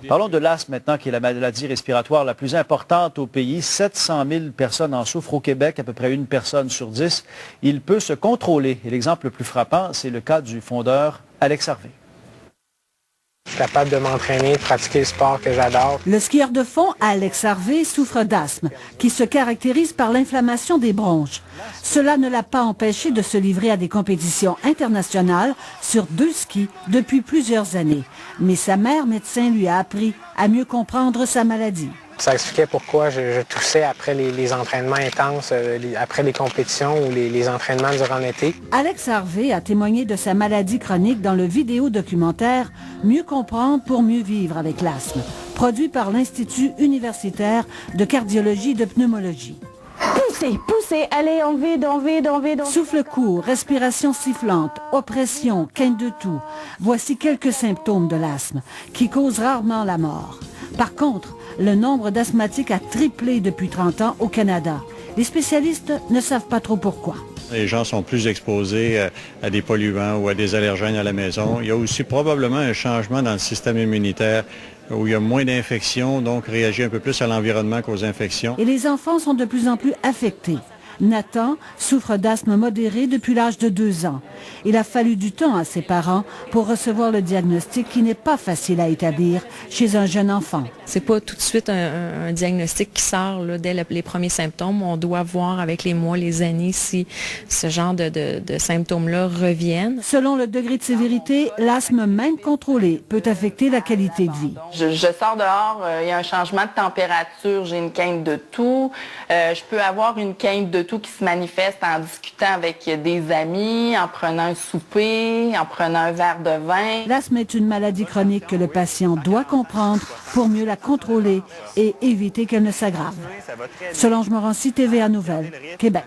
Parlons de l'asthme maintenant, qui est la maladie respiratoire la plus importante au pays. 700 000 personnes en souffrent au Québec, à peu près 1 personne sur 10. Il peut se contrôler. Et l'exemple le plus frappant, c'est le cas du fondeur Alex Harvey. Je suis capable de m'entraîner, de pratiquer le sport que j'adore. Le skieur de fond Alex Harvey souffre d'asthme, qui se caractérise par l'inflammation des bronches. Cela ne l'a pas empêché de se livrer à des compétitions internationales sur 2 skis depuis plusieurs années. Mais sa mère médecin lui a appris à mieux comprendre sa maladie. Ça expliquait pourquoi je toussais après les entraînements intenses, après les compétitions ou les entraînements durant l'été. Alex Harvey a témoigné de sa maladie chronique dans le vidéo-documentaire « Mieux comprendre pour mieux vivre avec l'asthme », produit par l'Institut universitaire de cardiologie et de pneumologie. Poussez, poussez, allez, on vide, on vide, on vide. Souffle court, respiration sifflante, oppression, quinte de toux. Voici quelques symptômes de l'asthme qui causent rarement la mort. Par contre, le nombre d'asthmatiques a triplé depuis 30 ans au Canada. Les spécialistes ne savent pas trop pourquoi. Les gens sont plus exposés à des polluants ou à des allergènes à la maison. Il y a aussi probablement un changement dans le système immunitaire où il y a moins d'infections, donc réagit un peu plus à l'environnement qu'aux infections. Et les enfants sont de plus en plus affectés. Nathan souffre d'asthme modéré depuis l'âge de 2 ans. Il a fallu du temps à ses parents pour recevoir le diagnostic qui n'est pas facile à établir chez un jeune enfant. C'est pas tout de suite un diagnostic qui sort là, dès les premiers symptômes. On doit voir avec les mois, les années si ce genre de symptômes-là reviennent. Selon le degré de sévérité, l'asthme même contrôlé peut affecter la qualité de vie. Je sors dehors, il y a un changement de température, j'ai une quinte de toux. Je peux avoir une quinte de toux qui se manifeste en discutant avec des amis, en prenant un souper, en prenant un verre de vin. L'asthme est une maladie chronique que le patient doit comprendre pour mieux la contrôler et éviter qu'elle ne s'aggrave. Solange Morancy, TVA Nouvelles, Québec.